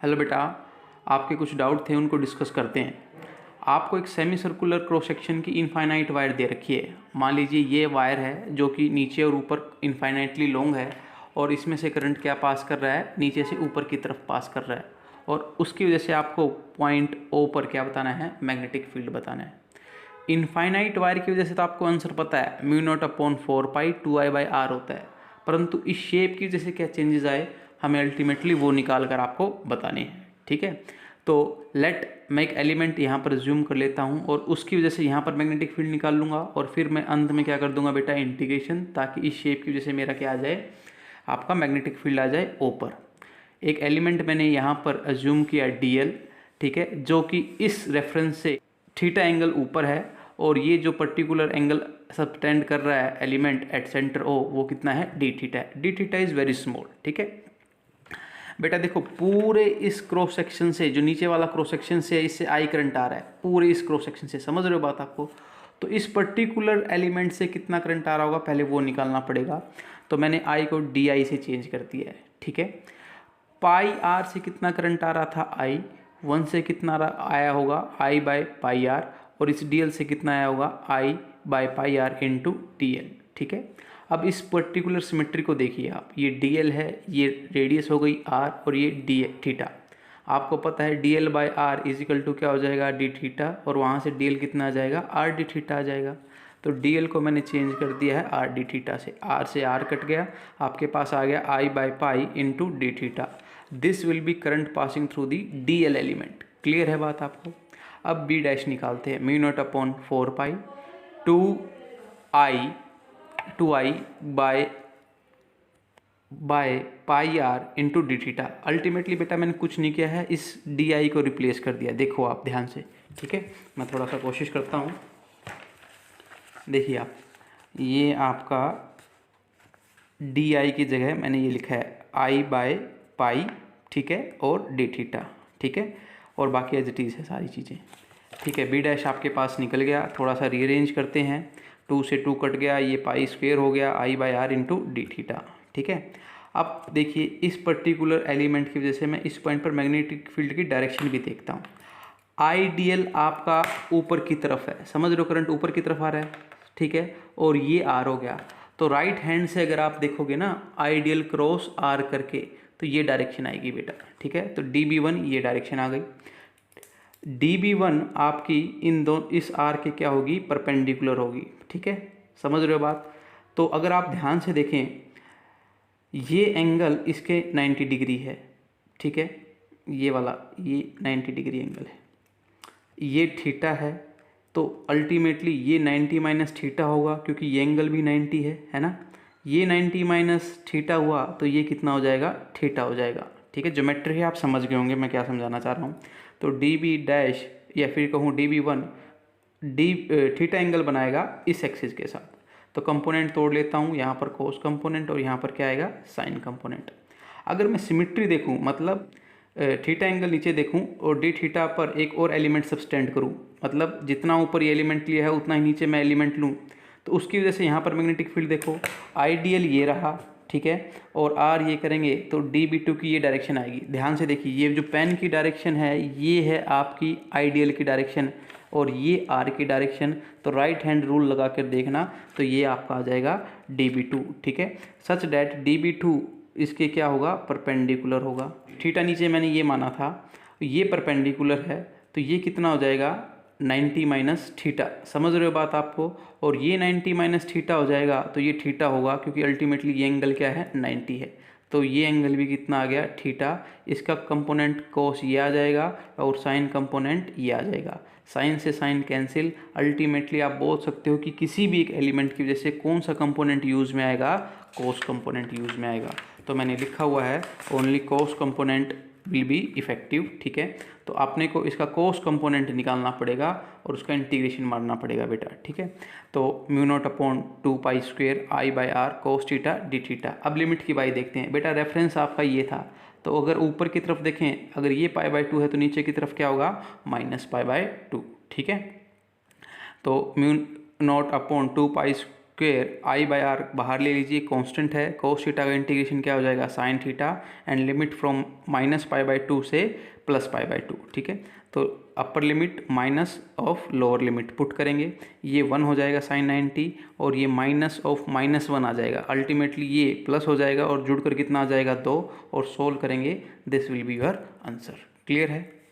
Hello बेटा, आपके कुछ डाउट थे उनको डिस्कस करते हैं। आपको एक सेमी सर्कुलर क्रॉस सेक्शन की इनफाइनाइट वायर दे रखी है। मान लीजिए ये वायर है जो कि नीचे और ऊपर इनफाइनाइटली लॉन्ग है और इसमें से करंट क्या पास कर रहा है, नीचे से ऊपर की तरफ पास कर रहा है और उसकी वजह से आपको पॉइंट ओ पर क्या बताना है, मैग्नेटिक फील्ड बताना है। इनफाइनाइट वायर की वजह से तो आपको आंसर पता है, μ0/4π 2I/r होता है, परंतु इस शेप की वजह से क्या चेंजेस आए हमें अल्टीमेटली वो निकाल कर आपको बताने हैं। ठीक है, तो लेट मैं एक एलिमेंट यहाँ पर ज्यूम कर लेता हूँ और उसकी वजह से यहाँ पर मैग्नेटिक फील्ड निकाल लूँगा और फिर मैं अंत में क्या कर दूंगा बेटा, इंटीग्रेशन, ताकि इस शेप की वजह से मेरा क्या आ जाए, आपका मैग्नेटिक फील्ड आ जाए ओ पर। एक एलिमेंट मैंने यहाँ पर अज्यूम किया DL, ठीक है, जो कि इस रेफरेंस से थीटा एंगल ऊपर है और ये जो पर्टिकुलर एंगल सबटेंड कर रहा है एलिमेंट एट सेंटर ओ, वो कितना है, d थीटा है। d theta is very small. ठीक है बेटा, देखो पूरे इस क्रॉस सेक्शन से, जो नीचे वाला क्रॉस सेक्शन से इससे आई करंट आ रहा है, पूरे इस क्रॉस सेक्शन से, समझ रहे हो बात आपको। तो इस पर्टिकुलर एलिमेंट से कितना करंट आ रहा होगा पहले वो निकालना पड़ेगा। तो मैंने आई को DI से चेंज कर दिया है। ठीक है, पाई आर से कितना करंट आ रहा था, I1 से कितना आया होगा, I/πr, और इस DL से कितना आया होगा, I/πr इंटू DL। ठीक है, अब इस पर्टिकुलर सिमेट्री को देखिए आप, ये DL है, ये रेडियस हो गई R और ये D थीटा। आपको पता है DL/r इजिकल टू क्या हो जाएगा, d थीटा, और वहाँ से DL कितना आ जाएगा, RD थीटा आ जाएगा। तो DL को मैंने चेंज कर दिया है RD थीटा से R कट गया, आपके पास आ गया I/π into d theta. This will be current passing through the DL element. Clear है बात आपको। अब B डैश निकालते हैं, μ0/4π 2I by pi r into d theta. Ultimately बेटा मैंने कुछ नहीं किया है, इस DI को रिप्लेस कर दिया। देखो आप ध्यान से, ठीक है, मैं थोड़ा सा कोशिश करता हूँ। देखिए आप, ये आपका DI की जगह मैंने ये लिखा है I/π, ठीक है, और d थीटा। ठीक है, और बाकी एज इट इज़ है सारी चीज़ें। ठीक है, B डैश आपके पास निकल गया। थोड़ा सा रीअरेंज करते हैं, 2 से 2 कट गया, ये पाई स्क्वेयर हो गया, I/r इंटू d थीटा। ठीक है, अब देखिए इस पर्टिकुलर एलिमेंट की वजह से मैं इस पॉइंट पर मैग्नेटिक फील्ड की डायरेक्शन भी देखता हूँ। IDL आपका ऊपर की तरफ है, समझ रहे हो, करंट ऊपर की तरफ आ रहा है। ठीक है, और ये R हो गया, तो राइट हैंड से अगर आप देखोगे ना, IDL क्रॉस R करके, तो ये डायरेक्शन आएगी बेटा। ठीक है, तो DB1 ये डायरेक्शन आ गई। DB1 आपकी इन दोनों, इस R के क्या होगी, परपेंडिकुलर होगी। ठीक है, समझ रहे हो बात। तो अगर आप ध्यान से देखें, ये एंगल इसके 90 डिग्री है। ठीक है, ये वाला, ये 90 डिग्री एंगल है, ये थीटा है, तो अल्टीमेटली ये 90 माइनस थीटा होगा, क्योंकि ये एंगल भी 90 है ना। ये 90 माइनस थीटा हुआ तो ये कितना हो जाएगा, थीटा हो जाएगा। ठीक है, ज्योमेट्री आप समझ गए होंगे मैं क्या समझाना चाह रहा हूँ। तो DB डैश, या फिर कहूँ DB1 थीटा एंगल बनाएगा इस एक्सिस के साथ। तो कंपोनेंट तोड़ लेता हूँ, यहाँ पर कोस कंपोनेंट और यहाँ पर क्या आएगा, साइन कंपोनेंट। अगर मैं सिमिट्री देखूँ, मतलब थीटा एंगल नीचे देखूँ और d थीटा पर एक और एलिमेंट सब्सटेंड करूँ, मतलब जितना ऊपर ये एलिमेंट लिया है उतना ही नीचे मैं एलिमेंट लूँ, तो उसकी वजह से यहाँ पर मैग्नेटिक फील्ड देखो, IDL ये रहा, ठीक है, और R ये करेंगे तो DB2 की ये डायरेक्शन आएगी। ध्यान से देखिए, ये जो पेन की डायरेक्शन है ये है आपकी IDL की डायरेक्शन और ये R की डायरेक्शन। तो राइट हैंड रूल लगा कर देखना, तो ये आपका आ जाएगा DB2। ठीक है, सच डैट DB2 इसके क्या होगा, परपेंडिकुलर होगा। थीटा नीचे मैंने ये माना था, ये परपेंडिकुलर है, तो ये कितना हो जाएगा, 90 माइनस थीटा। समझ रहे हो बात आपको। और ये 90 माइनस थीटा हो जाएगा तो ये थीटा होगा, क्योंकि अल्टीमेटली ये एंगल क्या है, 90 है। तो ये एंगल भी कितना आ गया, थीटा। इसका कंपोनेंट कोस ये आ जाएगा और साइन कंपोनेंट ये आ जाएगा। साइन से साइन कैंसिल। अल्टीमेटली आप बोल सकते हो कि किसी भी एक एलिमेंट की वजह से कौन सा कंपोनेंट यूज़ में आएगा, कोस कंपोनेंट यूज़ में आएगा। तो मैंने लिखा हुआ है only cos component will be effective. ठीक है, तो आपने को इसका कोस कंपोनेंट निकालना पड़ेगा और उसका इंटीग्रेशन मारना पड़ेगा बेटा। ठीक है, तो μ0/2π² I/r cos theta d theta. अब लिमिट की बाई देखते हैं बेटा, रेफरेंस आपका ये था, तो अगर ऊपर की तरफ देखें, अगर ये π/2 है तो नीचे की तरफ क्या होगा, -π/2। ठीक है, तो μ0/2π स्क्वेयर आई बाय आर बाहर ले लीजिए, कांस्टेंट है, cos थीटा का इंटीग्रेशन क्या हो जाएगा sin theta, and limit from -π/2 से +π/2, ठीक है। तो upper limit minus of lower limit put करेंगे, ये 1 हो जाएगा sin 90 और ये माइनस ऑफ -1 आ जाएगा, अल्टीमेटली ये प्लस हो जाएगा और जुड़कर कितना आ जाएगा 2, और सोल्व करेंगे, this will be your answer. Clear है।